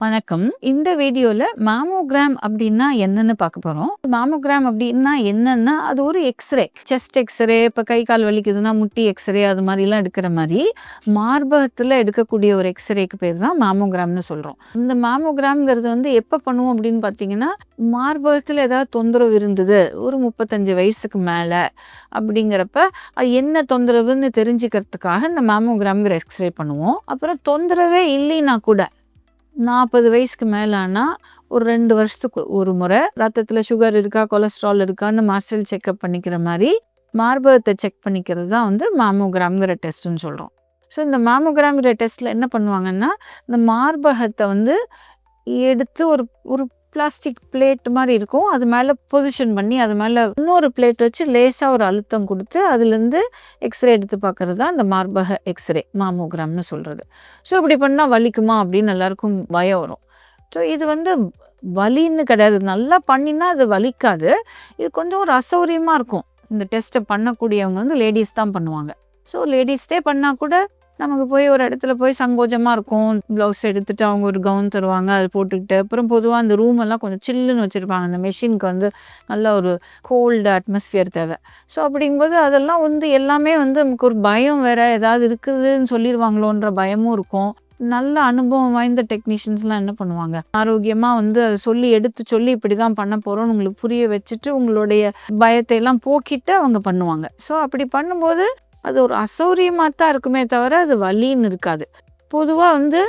வணக்கம். இந்த வீடியோல மேமோகிராம் அப்படின்னா என்னன்னு பார்க்க போறோம். மேமோகிராம் அப்படின்னா என்னன்னா, அது ஒரு எக்ஸ்ரே. செஸ்ட் எக்ஸ்ரே, இப்ப கை கால் வலிக்குதுன்னா முட்டி எக்ஸ்ரே அது மாரிலாம் எடுக்கிற மாரி, மார்பகத்துல எடுக்கக்கூடிய ஒரு எக்ஸ்ரேக்கு பேர் தான் மேமோகிராம்னு சொல்றோம். இந்த மேமோகிராம்ங்கிறது வந்து எப்ப பண்ணுவோம் அப்படின்னு பார்த்தீங்கன்னா, மார்பகத்துல ஏதாவது தொந்தரவு இருந்தது, ஒரு 35 வயசுக்கு மேல அப்படிங்கிறப்ப, அது என்ன தொந்தரவுன்னு தெரிஞ்சுக்கிறதுக்காக இந்த மேமோகிராம்ங்கிற எக்ஸ்ரே பண்ணுவோம். அப்புறம் தொந்தரவே இல்லைன்னா கூட 40 வயசுக்கு மேல ஆனா, ஒரு 2 வருஷத்துக்கு ஒரு முறை ரத்தத்துல சுகர் இருக்கா, கொலஸ்ட்ரால் இருக்கான்னு மாஸ்டர் செக்கப் பண்ணிக்கிற மாரி, மார்பகத்த செக் பண்ணிக்கிறது தான் வந்து மேமோகிராம்ங்கிற டெஸ்ட்டுன்னு சொல்றோம். ஸோ இந்த மேமோகிராம்ங்கிற டெஸ்ட்ல என்ன பண்ணுவாங்கன்னா, இந்த மார்பகத்த வந்து எடுத்து ஒரு ஒரு பிளாஸ்டிக் பிளேட் மாரி இருக்கும். அது மேல பொசிஷன் பண்ணி, அது மேல இன்னொரு பிளேட் வச்சு லேசா ஒரு அழுத்தம் குடுத்து, அதுலேருந்து எக்ஸ்ரே எடுத்து பார்க்கறது தான் இந்த மார்பக எக்ஸ்ரே, மேமோகிராம்னு சொல்றது. ஸோ இப்படி பண்ணா வலிக்குமா அப்படின்னு எல்லாருக்கும் பயம் வரும். ஸோ இது வந்து வலின்னு கிடையாது. நல்லா பண்ணினா அது வலிக்காது. இது கொஞ்சம் ஒரு அசௌரியமா இருக்கும். இந்த டெஸ்ட்ட பண்ணக்கூடியவங்க வந்து லேடீஸ் தான் பண்ணுவாங்க. ஸோ லேடீஸ்டே பண்ணா கூட நமக்கு போய் ஒரு இடத்துல போய் சங்கோஜமா இருக்கும். ப்ளவுஸ் எடுத்துட்டு அவங்க ஒரு கவுன் தருவாங்க. அது போட்டுக்கிட்டு அப்புறம் பொதுவா அந்த ரூம் எல்லாம் கொஞ்சம் சில்லுன்னு வச்சிருப்பாங்க. அந்த மெஷினுக்கு வந்து நல்ல ஒரு கோல்டு அட்மாஸ்பியர் தேவை. ஸோ அப்படிங்கும்போது அதெல்லாம் வந்து எல்லாமே வந்து நமக்கு ஒரு பயம் வேற ஏதாவது இருக்குதுன்னு சொல்லிருவாங்களோன்ற பயமும் இருக்கும். நல்ல அனுபவம் வாய்ந்த டெக்னீஷியன்ஸ்லாம் என்ன பண்ணுவாங்க, ஆரோக்கியமா வந்து அத எடுத்து சொல்லி இப்படிதான் பண்ண போறோம்னு உங்களுக்கு புரிய வச்சுட்டு, உங்களுடைய பயத்தை எல்லாம் போக்கிட்டு அவங்க பண்ணுவாங்க. ஸோ அப்படி பண்ணும்போது அது ஒரு அசௌரியமா தான் இருக்குமே தவிர, அது வலின்னு இருக்காது. பொதுவா வந்து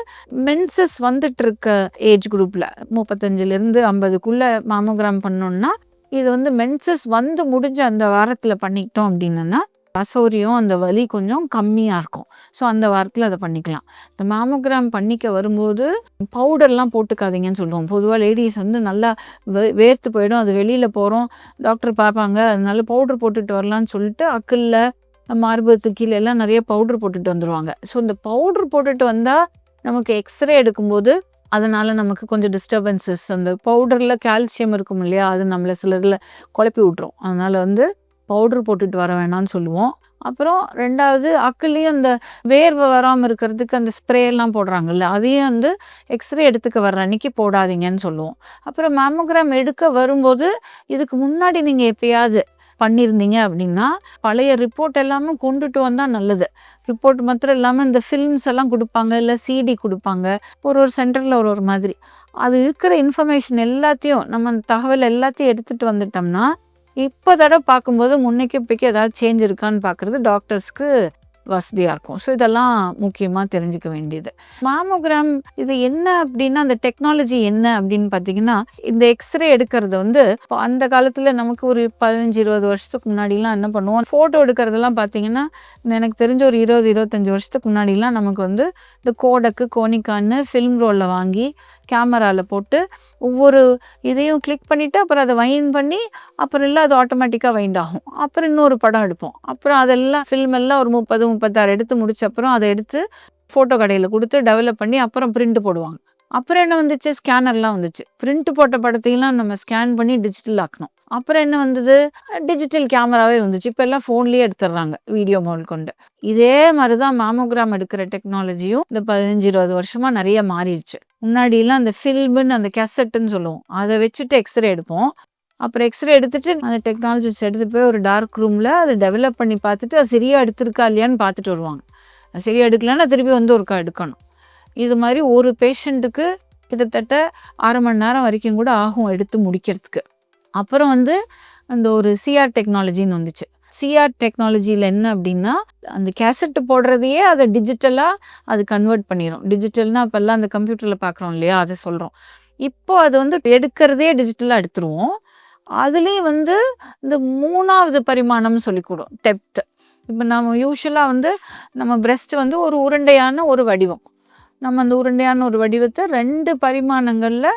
மென்சஸ் வந்துட்டு இருக்க ஏஜ் குரூப்ல 35லேருந்து 50க்குள்ள மேமோகிராம் பண்ணோம்னா, இது வந்து மென்சஸ் வந்து முடிஞ்ச அந்த வாரத்துல பண்ணிக்கிட்டோம் அப்படின்னா, அசௌரியம் அந்த வலி கொஞ்சம் கம்மியா இருக்கும். ஸோ அந்த வாரத்துல அத பண்ணிக்கலாம். இந்த மேமோகிராம் பண்ணிக்க வரும்போது பவுடர்லாம் போட்டுக்காதீங்கன்னு சொல்லுவோம். பொதுவா லேடீஸ் வந்து நல்லா வேர்த்து போயிடும். அது வெளியில போறோம், டாக்டர் பார்ப்பாங்க. அதனால பவுடர் போட்டுட்டு வரலான்னு சொல்லிட்டு அக்குல்ல மார்பகத்துக்கு கீழ எல்லாம் நிறைய பவுடர் போட்டுட்டு வந்துருவாங்க. ஸோ இந்த பவுடர் போட்டுட்டு வந்தா நமக்கு எக்ஸ்ரே எடுக்கும்போது அதனால நமக்கு கொஞ்சம் டிஸ்டர்பன்சஸ் அந்த பவுடர்ல கால்சியம் இருக்கும் இல்லையா, அது நம்மள சிலர்ல குழப்பி விட்டுரும். அதனால வந்து பவுடர் போட்டுட்டு வர வேணாம்னு சொல்லுவோம். அப்புறம் 2வது அக்குலேயும் அந்த வேர்வை வராமல் இருக்கிறதுக்கு அந்த ஸ்ப்ரே எல்லாம் போடுறாங்கல்ல, அதையும் வந்து எக்ஸ்ரே எடுத்துக்க வர்ற அன்னைக்கு போடாதீங்கன்னு சொல்லுவோம். அப்புறம் மேமோகிராம் எடுக்க வரும்போது இதுக்கு முன்னாடி நீங்கள் எப்பயாவது பண்ணியிருந்தீங்க அப்படின்னா, பழைய ரிப்போர்ட் எல்லாமே கொண்டுட்டு வந்தா நல்லது. ரிப்போர்ட் மாத்திரம் இல்லாம இந்த ஃபில்ம்ஸ் எல்லாம் குடுப்பாங்க, இல்ல சிடி குடுப்பாங்க. ஒரு சென்டர்ல ஒரு மாதிரி. அது இருக்கிற இன்ஃபர்மேஷன் எல்லாத்தையும் நம்ம அந்த தகவல் எல்லாத்தையும் எடுத்துட்டு வந்துட்டோம்னா, இப்ப தடவ பார்க்கும்போது முன்னைக்கு இப்பைக்கு ஏதாவது சேஞ்ச் இருக்கான்னு பார்க்குறது டாக்டர்ஸ்க்கு வசதியா இருக்கும். ஸோ இதெல்லாம் முக்கியமா தெரிஞ்சுக்க வேண்டியது. மேமோகிராம் இது என்ன அப்படின்னா, அந்த டெக்னாலஜி என்ன அப்படின்னு பார்த்தீங்கன்னா, இந்த எக்ஸ்ரே எடுக்கிறது வந்து அந்த காலத்துல நமக்கு ஒரு 15, 20 வருஷத்துக்கு முன்னாடிலாம் என்ன பண்ணுவோம், ஃபோட்டோ எடுக்கிறதெல்லாம் பார்த்தீங்கன்னா, எனக்கு தெரிஞ்ச ஒரு 20, 25 வருஷத்துக்கு முன்னாடிலாம் நமக்கு வந்து இந்த கோடக்கு, கோனிக்கான்னு ஃபில்ம் ரோல்ல வாங்கி கேமரால போட்டு ஒவ்வொரு இதையும் கிளிக் பண்ணிட்டு அப்புறம் அதை வைண்ட் பண்ணி அப்புறம் இல்லை அது ஆட்டோமேட்டிக்காக வைண்ட் ஆகும். அப்புறம் இன்னொரு படம் எடுப்போம். அப்புறம் அதெல்லாம் ஃபில்ம் எல்லாம் ஒரு 30, 36 எடுத்து முடிச்ச அப்புறம் அதை எடுத்து ஃபோட்டோ கடையில் கொடுத்து டெவலப் பண்ணி அப்புறம் பிரிண்ட் போடுவாங்க. அப்புறம் என்ன வந்துச்சு, ஸ்கேனர்லாம் வந்துச்சு. பிரிண்ட் போட்ட படத்தையெல்லாம் நம்ம ஸ்கேன் பண்ணி டிஜிட்டல் ஆக்கணும். அப்புறம் என்ன வந்தது, டிஜிட்டல் கேமராவே வந்துச்சு. இப்போ எல்லாம் ஃபோன்லேயே எடுத்துடுறாங்க வீடியோ முதல் கொண்டு. இதே மாதிரி தான் மேமோகிராம் எடுக்கிற டெக்னாலஜியும் இந்த 15, 20 வருஷமா நிறைய மாறிடுச்சு. முன்னாடிலாம் அந்த ஃபில்முன்னு அந்த கேசட்டுன்னு சொல்லுவோம், அதை வச்சுட்டு எக்ஸ்ரே எடுப்போம். அப்புறம் எக்ஸ்ரே எடுத்துட்டு அந்த டெக்னாலஜிஸ் எடுத்துட்டு போய் ஒரு டார்க் ரூமில் அதை டெவலப் பண்ணி பார்த்துட்டு அது சரியாக எடுத்திருக்கா இல்லையான்னு பார்த்துட்டு வருவாங்க. அது சரியாக எடுக்கலன்னா திருப்பி வந்து ஒருக்கா எடுக்கணும். இது மாதிரி ஒரு பேஷண்ட்டுக்கு கிட்டத்தட்ட 1/2 மணி நேரம் வரைக்கும் கூட ஆகும் எடுத்து முடிக்கிறதுக்கு. அப்புறம் வந்து அந்த ஒரு சிஆர் டெக்னாலஜின்னு வந்துச்சு. சிஆர் டெக்னாலஜியில் என்ன அப்படின்னா, அந்த கேசட்டு போடுறதையே அதை டிஜிட்டலாக அது கன்வெர்ட் பண்ணிடும். டிஜிட்டல்னால் இப்போல்லாம் அந்த கம்ப்யூட்டரில் பார்க்குறோம் இல்லையா, அதை சொல்கிறோம். இப்போ அது வந்து எடுக்கிறதே டிஜிட்டலாக எடுத்துருவோம். அதுலேயும் வந்து இந்த 3வது பரிமாணம்னு சொல்லிக்கூடும், டெப்த். இப்போ நம்ம யூஸ்வலாக வந்து நம்ம பிரெஸ்ட் வந்து ஒரு உருண்டையான ஒரு வடிவம். நம்ம அந்த உருண்டையான ஒரு வடிவத்தை 2 பரிமாணங்களில்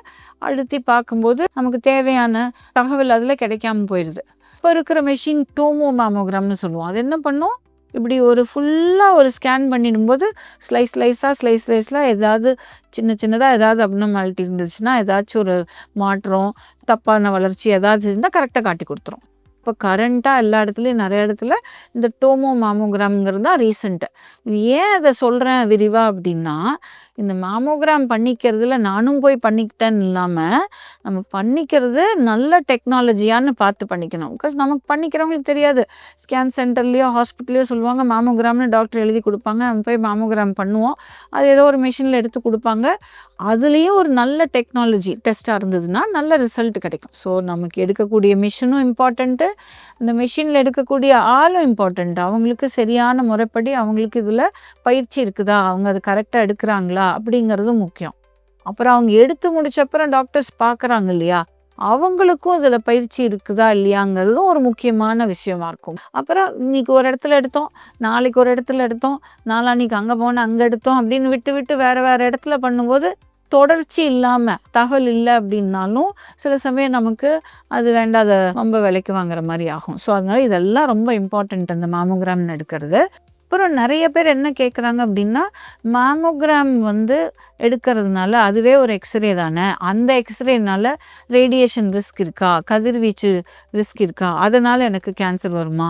அழுத்தி பார்க்கும்போது நமக்கு தேவையான தகவல் அதில் கிடைக்காம போயிடுது. இப்போ இருக்கிற மெஷின் டோமோ மேமோகிராம்னு சொல்லுவோம். அது என்ன பண்ணும், இப்படி ஒரு ஃபுல்லாக ஒரு ஸ்கேன் பண்ணிடும்போது ஸ்லைஸாக ஏதாவது சின்னதாக ஏதாவது அப்நார்மாலிட்டி இருந்துச்சுன்னா, ஏதாச்சும் ஒரு மாற்றம், தப்பான வளர்ச்சி ஏதாவது இருந்தால் கரெக்டாக காட்டி கொடுத்துரும். இப்போ கரண்ட்டாக எல்லா இடத்துலையும் நிறைய இடத்துல இந்த டோமோ மேமோகிராம்ங்கிறது தான் ரீசெண்ட்டு. இது ஏன் அதை சொல்கிறேன் விரிவாக அப்படின்னா, இந்த மாமோகிராம் பண்ணிக்கிறதுல நானும் போய் பண்ணிக்கிட்டேன்னு இல்லாமல் நம்ம பண்ணிக்கிறது நல்ல டெக்னாலஜியான்னு பார்த்து பண்ணிக்கணும். பிகாஸ் நமக்கு பண்ணிக்கிறவங்களுக்கு தெரியாது. ஸ்கேன் சென்டர்லேயோ ஹாஸ்பிட்டல்லையோ சொல்லுவாங்க மாமோகிராம்னு டாக்டர் எழுதி கொடுப்பாங்க. நம்ம போய் மாமோகிராம் பண்ணுவோம். அது ஏதோ ஒரு மிஷினில் எடுத்து கொடுப்பாங்க. அதுலேயும் ஒரு நல்ல டெக்னாலஜி டெஸ்ட்டாக இருந்ததுன்னா நல்ல ரிசல்ட் கிடைக்கும். ஸோ நமக்கு எடுக்கக்கூடிய மிஷினும் இம்பார்ட்டண்ட்டு, அந்த மிஷினில் எடுக்கக்கூடிய ஆளும் இம்பார்ட்டண்ட். அவங்களுக்கு சரியான முறைப்படி அவங்களுக்கு இதில் பயிற்சி இருக்குதா, அவங்க அது கரெக்டாக எடுக்கிறாங்களா அப்படிங்கிறதும் முக்கியம். அப்புறம் அவங்க எடுத்து முடிச்சப்பறம் டாக்டர்ஸ் பார்க்குறாங்க இல்லையா, அவங்களுக்கும் அதில் பயிற்சி இருக்குதா இல்லையாங்கிறதும் ஒரு முக்கியமான விஷயமா இருக்கும். அப்புறம் இன்னைக்கு ஒரு இடத்துல எடுத்தோம், நாளைக்கு ஒரு இடத்துல எடுத்தோம், நாளான்னைக்கு அங்கே போனோம் அங்கே எடுத்தோம் அப்படின்னு விட்டு விட்டு வேறு இடத்துல பண்ணும்போது தொடர்ச்சி இல்லாமல் தகவல் இல்லை அப்படின்னாலும் சில சமயம் நமக்கு அது வேண்டாத ரொம்ப விலைக்கு வாங்குற மாதிரி ஆகும். ஸோ அதனால இதெல்லாம் ரொம்ப இம்பார்ட்டண்ட் அந்த மாமோகிராம்னு எடுக்கிறது. அப்புறம் நிறைய பேர் என்ன கேட்குறாங்க அப்படின்னா, மாமோகிராம் எடுக்கிறதுனால அதுவே ஒரு எக்ஸ்ரே தானே, அந்த எக்ஸ்ரேனால ரேடியேஷன் ரிஸ்க் இருக்கா, கதிர்வீச்சு ரிஸ்க் இருக்கா, அதனால் எனக்கு கேன்சர் வருமா,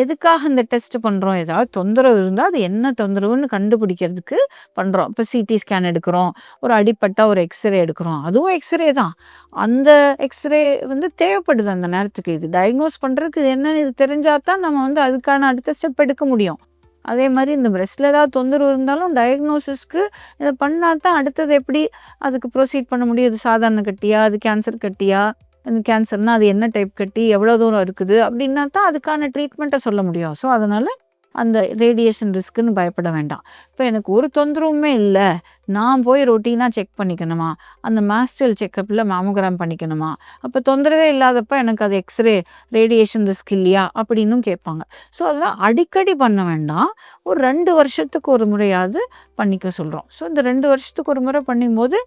எதுக்காக இந்த டெஸ்ட் பண்ணுறோம், ஏதாவது தொந்தரவு இருந்தால் அது என்ன தொந்தரவுன்னு கண்டுபிடிக்கிறதுக்கு பண்ணுறோம். இப்போ சிடி ஸ்கேன் எடுக்கிறோம், ஒரு அடிப்பட்டால் ஒரு எக்ஸ்ரே எடுக்கிறோம், அதுவும் எக்ஸ்ரே தான். அந்த எக்ஸ்ரே தேவைப்படுது அந்த நேரத்துக்கு. இது டயக்னோஸ் பண்ணுறதுக்கு இது என்னன்னு இது தெரிஞ்சால் தான் நம்ம அதுக்கான அடுத்த ஸ்டெப் எடுக்க முடியும். அதே மாதிரி இந்த பிரெஸ்ட்டில் ஏதாவது தொந்தரவு இருந்தாலும் டயக்னோசிஸ்க்கு இதை பண்ணால் தான் அடுத்தது எப்படி அதுக்கு ப்ரொசீட் பண்ண முடியும். இது சாதாரண கட்டியா, அது கேன்சர் கட்டியா, அந்த கேன்சர்னால் அது என்ன டைப் கட்டி, எவ்வளோ தூரம் இருக்குது அப்படின்னா தான் அதுக்கான ட்ரீட்மெண்ட்டை சொல்ல முடியும். ஸோ அதனால் அந்த ரேடியேஷன் ரிஸ்க்குன்னு பயப்பட வேண்டாம். இப்போ எனக்கு ஒரு தொந்தரவுமே இல்லை, நான் போய் ரொட்டீனாக செக் பண்ணிக்கணுமா, அந்த மாஸ்டல் செக்கப்பில் மேமோகிராம் பண்ணிக்கணுமா, அப்போ தொந்தரவே இல்லாதப்ப எனக்கு அது எக்ஸ்ரே ரேடியேஷன் ரிஸ்க் இல்லையா அப்படின்னும் கேட்பாங்க. ஸோ அதெல்லாம் அடிக்கடி பண்ண வேண்டாம், ஒரு 2 வருஷத்துக்கு ஒரு முறையாவது பண்ணிக்க சொல்கிறோம். ஸோ இந்த 2 வருஷத்துக்கு ஒரு முறை பண்ணும்போது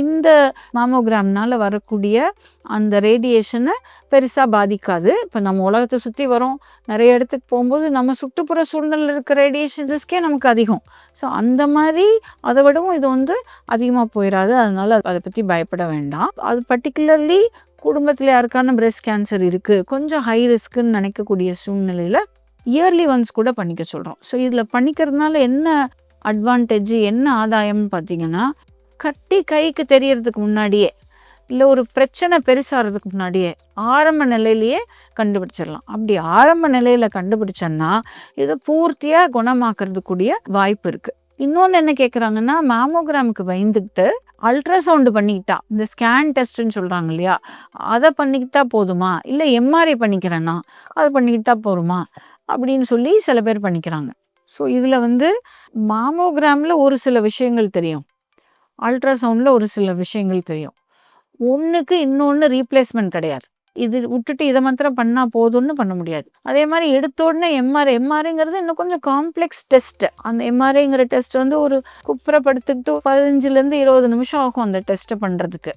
இந்த மேமோகிராம்னால் வரக்கூடிய அந்த ரேடியேஷனை பெருசாக பாதிக்காது. இப்போ நம்ம உலகத்தை சுற்றி வரோம், நிறைய இடத்துக்கு போகும்போது நம்ம சுற்றுப்புற சூழ்நிலையில் இருக்க ரேடியேஷன் ரிஸ்கே நமக்கு அதிகம். ஸோ அந்த மாதிரி அதை விடவும் இது அதிகமாக போயிடாது. அதனால் அதை பற்றி பயப்பட வேண்டாம். அது பர்டிகுலர்லி குடும்பத்தில் யாருக்கான பிரெஸ்ட் கேன்சர் இருக்குது, கொஞ்சம் ஹை ரிஸ்க்குன்னு நினைக்கக்கூடிய சூழ்நிலையில் இயர்லி ஒன்ஸ் கூட பண்ணிக்க சொல்கிறோம். ஸோ இதில் பண்ணிக்கிறதுனால என்ன அட்வான்டேஜ், என்ன ஆதாயம்னு பார்த்தீங்கன்னா, கட்டி கைக்கு தெரியறதுக்கு முன்னாடியே, இல்லை ஒரு பிரச்சனை பெருசாகிறதுக்கு முன்னாடியே ஆரம்ப நிலையிலேயே கண்டுபிடிச்சிடலாம். அப்படி ஆரம்ப நிலையில் கண்டுபிடிச்சோன்னா இதை பூர்த்தியாக குணமாக்குறதுக்கூடிய வாய்ப்பு இருக்குது. இன்னொன்று என்ன கேட்குறாங்கன்னா, மேமோகிராமுக்கு பயந்துக்கிட்டு அல்ட்ராசவுண்டு பண்ணிக்கிட்டா, இந்த ஸ்கேன் டெஸ்ட்டுன்னு சொல்கிறாங்க இல்லையா, அதை பண்ணிக்கிட்டா போதுமா, இல்லை எம்ஆர்ஐ பண்ணிக்கிறேன்னா அதை பண்ணிக்கிட்டா போதுமா அப்படின்னு சொல்லி சில பேர் பண்ணிக்கிறாங்க. ஸோ இதில் மாமோகிராமில் ஒரு சில விஷயங்கள் தெரியும், அல்ட்ராசவுண்டில் ஒரு சில விஷயங்கள் தெரியும். ஒன்றுக்கு இன்னொன்று ரீப்ளேஸ்மெண்ட் கிடையாது. இது விட்டுட்டு இதை மாத்திரம் பண்ணால் போதும்னு பண்ண முடியாது. அதே மாதிரி எடுத்த உடனே எம்ஆர்ஐங்கிறது இன்னும் கொஞ்சம் காம்ப்ளெக்ஸ் டெஸ்ட். அந்த எம்ஆர்ஐங்கிற டெஸ்ட் ஒரு குப்புறப்படுத்திக்கிட்டு 15லேருந்து 20 நிமிஷம் ஆகும் அந்த டெஸ்ட்டை பண்ணுறதுக்கு.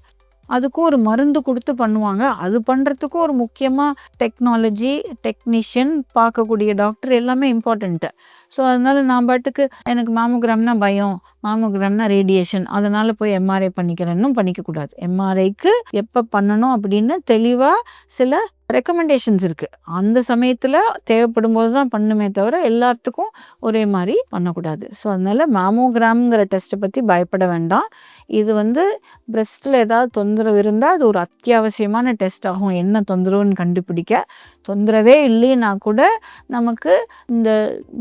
அதுக்கும் ஒரு மருந்து கொடுத்து பண்ணுவாங்க. அது பண்ணுறதுக்கும் ஒரு முக்கியமாக டெக்னாலஜி, டெக்னீஷியன், பார்க்கக்கூடிய டாக்டர் எல்லாமே இம்பார்ட்டண்ட்டு. ஸோ அதனால் நான் பாட்டுக்கு எனக்கு மேமோகிராம்னா பயம், மேமோகிராம்னா ரேடியேஷன், அதனால் போய் எம்ஆர்ஐ பண்ணிக்கிறேன்னு பண்ணிக்கக்கூடாது. எம்ஆர்ஐக்கு எப்போ பண்ணணும் அப்படின்னு தெளிவாக சில ரெக்கமெண்டேஷன்ஸ் இருக்குது. அந்த சமயத்தில் தேவைப்படும் போது தான் பண்ணுமே தவிர எல்லாத்துக்கும் ஒரே மாதிரி பண்ணக்கூடாது. ஸோ அதனால் மேமோகிராம்ங்கிற டெஸ்ட்டை பற்றி பயப்பட வேண்டாம். இது பிரெஸ்ட்டில் ஏதாவது தொந்தரவு இருந்தால் அது ஒரு அத்தியாவசியமான டெஸ்ட் ஆகும். என்ன தொந்தரவுன்னு கண்டுபிடிக்க. தொந்தரவே இல்லைன்னா கூட நமக்கு இந்த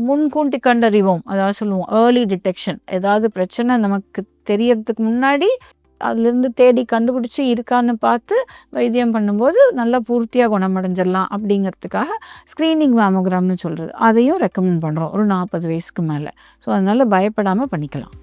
முன்கூட்டி கண்டறிவோம், அதாவது சொல்லுவோம் ஏர்லி டிடெக்ஷன். ஏதாவது பிரச்சனை நமக்கு தெரியறதுக்கு முன்னாடி அதுலேருந்து தேடி கண்டுபிடிச்சி இருக்கான்னு பார்த்து வைத்தியம் பண்ணும்போது நல்லா பூர்த்தியாக குணமடைஞ்சிடலாம். அப்படிங்கிறதுக்காக ஸ்க்ரீனிங் மேமோகிராம்னு சொல்கிறது, அதையும் ரெக்கமெண்ட் பண்ணுறோம் ஒரு 40 வயசுக்கு மேலே. ஸோ அதனால் பயப்படாமல் பண்ணிக்கலாம்.